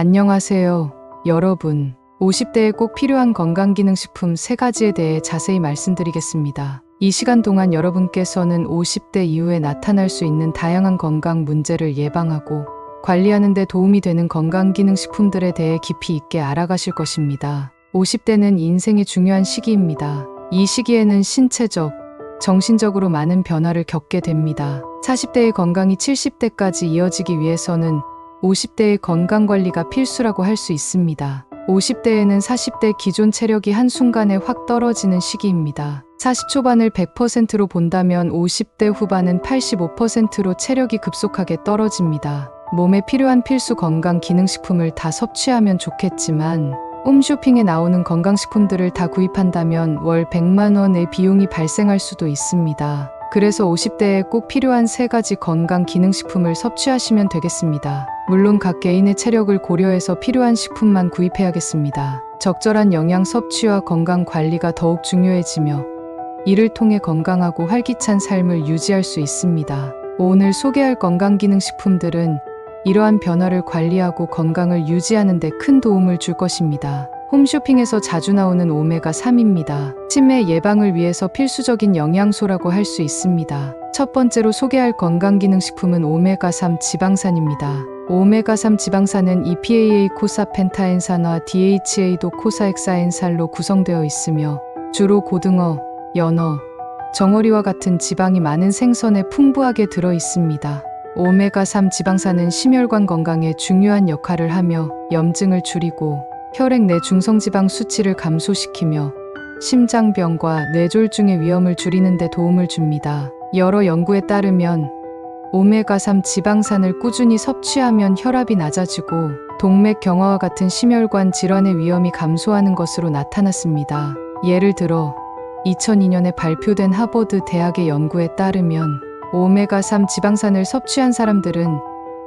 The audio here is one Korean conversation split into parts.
안녕하세요, 여러분. 50대에 꼭 필요한 건강기능식품 3가지에 대해 자세히 말씀드리겠습니다. 이 시간 동안 여러분께서는 50대 이후에 나타날 수 있는 다양한 건강 문제를 예방하고 관리하는 데 도움이 되는 건강기능식품들에 대해 깊이 있게 알아가실 것입니다. 50대는 인생의 중요한 시기입니다. 이 시기에는 신체적, 정신적으로 많은 변화를 겪게 됩니다. 40대의 건강이 70대까지 이어지기 위해서는 50대의 건강관리가 필수라고 할 수 있습니다. 50대에는 40대 기존 체력이 한순간에 확 떨어지는 시기입니다. 40 초반을 100%로 본다면 50대 후반은 85%로 체력이 급속하게 떨어집니다. 몸에 필요한 필수 건강기능식품을 다 섭취하면 좋겠지만 홈쇼핑에 나오는 건강식품들을 다 구입한다면 월 100만 원의 비용이 발생할 수도 있습니다. 그래서 50대에 꼭 필요한 3가지 건강기능식품을 섭취하시면 되겠습니다. 물론 각 개인의 체력을 고려해서 필요한 식품만 구입해야겠습니다. 적절한 영양 섭취와 건강 관리가 더욱 중요해지며 이를 통해 건강하고 활기찬 삶을 유지할 수 있습니다. 오늘 소개할 건강기능식품들은 이러한 변화를 관리하고 건강을 유지하는 데 큰 도움을 줄 것입니다. 홈쇼핑에서 자주 나오는 오메가3입니다. 치매 예방을 위해서 필수적인 영양소라고 할 수 있습니다. 첫 번째로 소개할 건강기능식품은 오메가3 지방산입니다. 오메가3 지방산은 EPA 코사펜타엔산과 DHA 도코사엑사엔산로 구성되어 있으며 주로 고등어, 연어, 정어리와 같은 지방이 많은 생선에 풍부하게 들어 있습니다. 오메가3 지방산은 심혈관 건강에 중요한 역할을 하며 염증을 줄이고 혈액 내 중성지방 수치를 감소시키며 심장병과 뇌졸중의 위험을 줄이는 데 도움을 줍니다. 여러 연구에 따르면 오메가3 지방산을 꾸준히 섭취하면 혈압이 낮아지고 동맥 경화와 같은 심혈관 질환의 위험이 감소하는 것으로 나타났습니다. 예를 들어 2002년에 발표된 하버드 대학의 연구에 따르면 오메가3 지방산을 섭취한 사람들은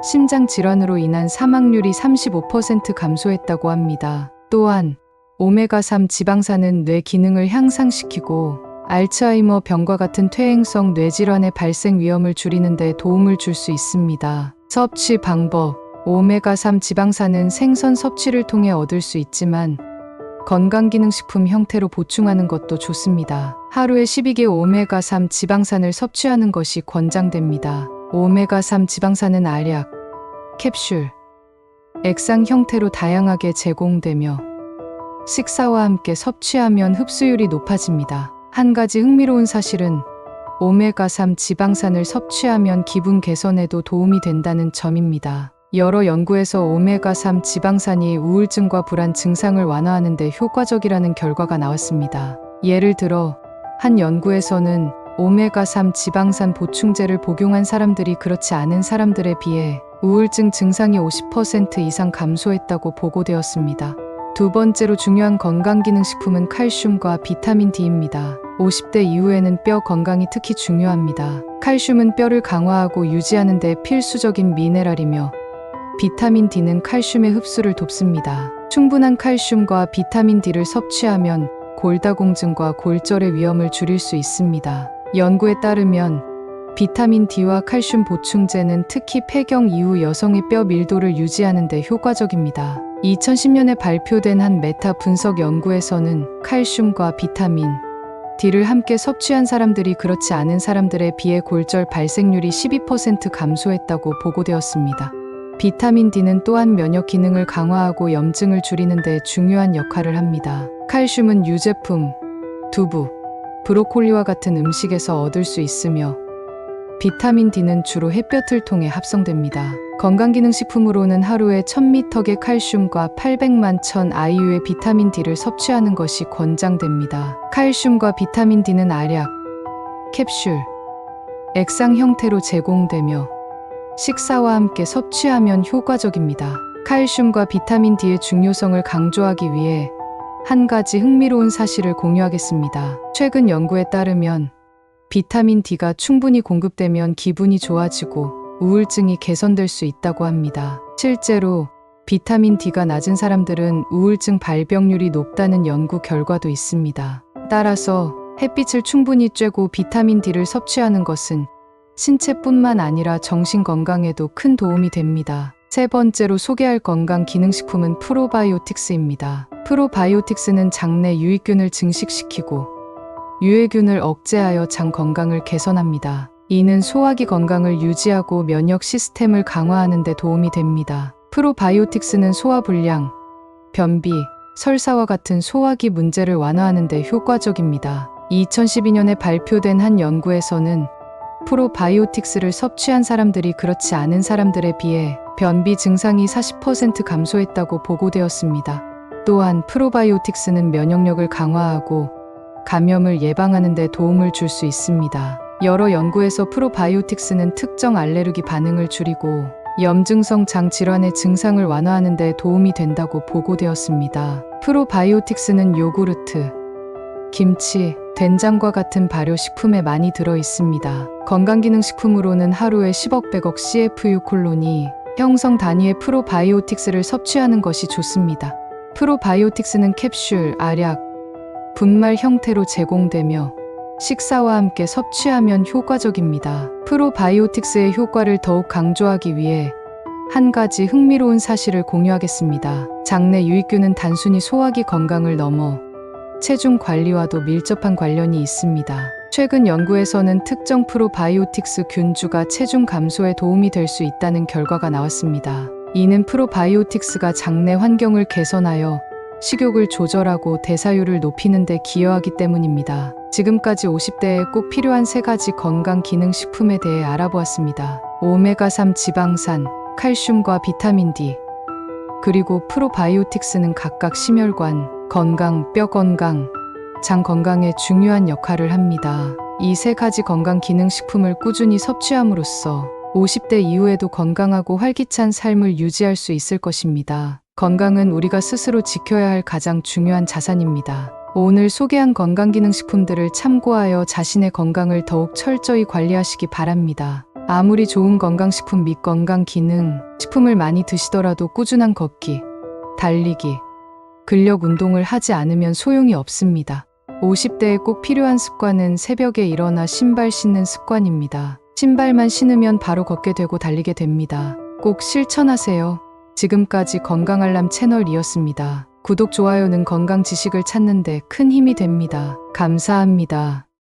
심장 질환으로 인한 사망률이 35% 감소했다고 합니다. 또한 오메가3 지방산은 뇌 기능을 향상시키고 알츠하이머 병과 같은 퇴행성 뇌질환의 발생 위험을 줄이는 데 도움을 줄 수 있습니다. 섭취 방법: 오메가3 지방산은 생선 섭취를 통해 얻을 수 있지만 건강기능식품 형태로 보충하는 것도 좋습니다. 하루에 12개 오메가3 지방산을 섭취하는 것이 권장됩니다. 오메가3 지방산은 알약, 캡슐, 액상 형태로 다양하게 제공되며 식사와 함께 섭취하면 흡수율이 높아집니다. 한 가지 흥미로운 사실은 오메가3 지방산을 섭취하면 기분 개선에도 도움이 된다는 점입니다. 여러 연구에서 오메가3 지방산이 우울증과 불안 증상을 완화하는 데 효과적이라는 결과가 나왔습니다. 예를 들어 한 연구에서는 오메가3 지방산 보충제를 복용한 사람들이 그렇지 않은 사람들에 비해 우울증 증상이 50% 이상 감소했다고 보고되었습니다. 두 번째로 중요한 건강기능식품은 칼슘과 비타민 D입니다. 50대 이후에는 뼈 건강이 특히 중요합니다. 칼슘은 뼈를 강화하고 유지하는 데 필수적인 미네랄이며 비타민 D는 칼슘의 흡수를 돕습니다. 충분한 칼슘과 비타민 D를 섭취하면 골다공증과 골절의 위험을 줄일 수 있습니다. 연구에 따르면 비타민 D와 칼슘 보충제는 특히 폐경 이후 여성의 뼈 밀도를 유지하는 데 효과적입니다. 2010년에 발표된 한 메타 분석 연구에서는 칼슘과 비타민 D를 함께 섭취한 사람들이 그렇지 않은 사람들에 비해 골절 발생률이 12% 감소했다고 보고되었습니다. 비타민 D는 또한 면역 기능을 강화하고 염증을 줄이는 데 중요한 역할을 합니다. 칼슘은 유제품, 두부, 브로콜리와 같은 음식에서 얻을 수 있으며 비타민 D는 주로 햇볕을 통해 합성됩니다. 건강기능식품으로는 하루에 1000mg의 칼슘과 800만 1000 IU의 비타민 D를 섭취하는 것이 권장됩니다. 칼슘과 비타민 D는 알약, 캡슐, 액상 형태로 제공되며 식사와 함께 섭취하면 효과적입니다. 칼슘과 비타민 D의 중요성을 강조하기 위해 한 가지 흥미로운 사실을 공유하겠습니다. 최근 연구에 따르면 비타민 D가 충분히 공급되면 기분이 좋아지고 우울증이 개선될 수 있다고 합니다. 실제로 비타민 D가 낮은 사람들은 우울증 발병률이 높다는 연구 결과도 있습니다. 따라서 햇빛을 충분히 쬐고 비타민 D를 섭취하는 것은 신체뿐만 아니라 정신 건강에도 큰 도움이 됩니다. 세 번째로 소개할 건강기능식품은 프로바이오틱스입니다. 프로바이오틱스는 장내 유익균을 증식시키고 유해균을 억제하여 장 건강을 개선합니다. 이는 소화기 건강을 유지하고 면역 시스템을 강화하는 데 도움이 됩니다. 프로바이오틱스는 소화불량, 변비, 설사와 같은 소화기 문제를 완화하는 데 효과적입니다. 2012년에 발표된 한 연구에서는 프로바이오틱스를 섭취한 사람들이 그렇지 않은 사람들에 비해 변비 증상이 40% 감소했다고 보고되었습니다. 또한 프로바이오틱스는 면역력을 강화하고 감염을 예방하는 데 도움을 줄 수 있습니다. 여러 연구에서 프로바이오틱스는 특정 알레르기 반응을 줄이고 염증성 장 질환의 증상을 완화하는 데 도움이 된다고 보고되었습니다. 프로바이오틱스는 요구르트, 김치, 된장과 같은 발효식품에 많이 들어 있습니다. 건강기능식품으로는 하루에 10억 100억 CFU 콜론이 형성 단위의 프로바이오틱스를 섭취하는 것이 좋습니다. 프로바이오틱스는 캡슐, 알약, 분말 형태로 제공되며 식사와 함께 섭취하면 효과적입니다. 프로바이오틱스의 효과를 더욱 강조하기 위해 한 가지 흥미로운 사실을 공유하겠습니다. 장내 유익균은 단순히 소화기 건강을 넘어 체중 관리와도 밀접한 관련이 있습니다. 최근 연구에서는 특정 프로바이오틱스 균주가 체중 감소에 도움이 될 수 있다는 결과가 나왔습니다. 이는 프로바이오틱스가 장내 환경을 개선하여 식욕을 조절하고 대사율을 높이는 데 기여하기 때문입니다. 지금까지 50대에 꼭 필요한 3가지 건강기능식품에 대해 알아보았습니다. 오메가3 지방산, 칼슘과 비타민 D, 그리고 프로바이오틱스는 각각 심혈관, 건강, 뼈 건강, 장 건강에 중요한 역할을 합니다. 이 3가지 건강기능식품을 꾸준히 섭취함으로써 50대 이후에도 건강하고 활기찬 삶을 유지할 수 있을 것입니다. 건강은 우리가 스스로 지켜야 할 가장 중요한 자산입니다. 오늘 소개한 건강기능식품들을 참고하여 자신의 건강을 더욱 철저히 관리하시기 바랍니다. 아무리 좋은 건강식품 및 건강기능식품을 많이 드시더라도 꾸준한 걷기, 달리기, 근력 운동을 하지 않으면 소용이 없습니다. 50대에 꼭 필요한 습관은 새벽에 일어나 신발 신는 습관입니다. 신발만 신으면 바로 걷게 되고 달리게 됩니다. 꼭 실천하세요. 지금까지 건강알람 채널이었습니다. 구독, 좋아요는 건강 지식을 찾는 데 큰 힘이 됩니다. 감사합니다.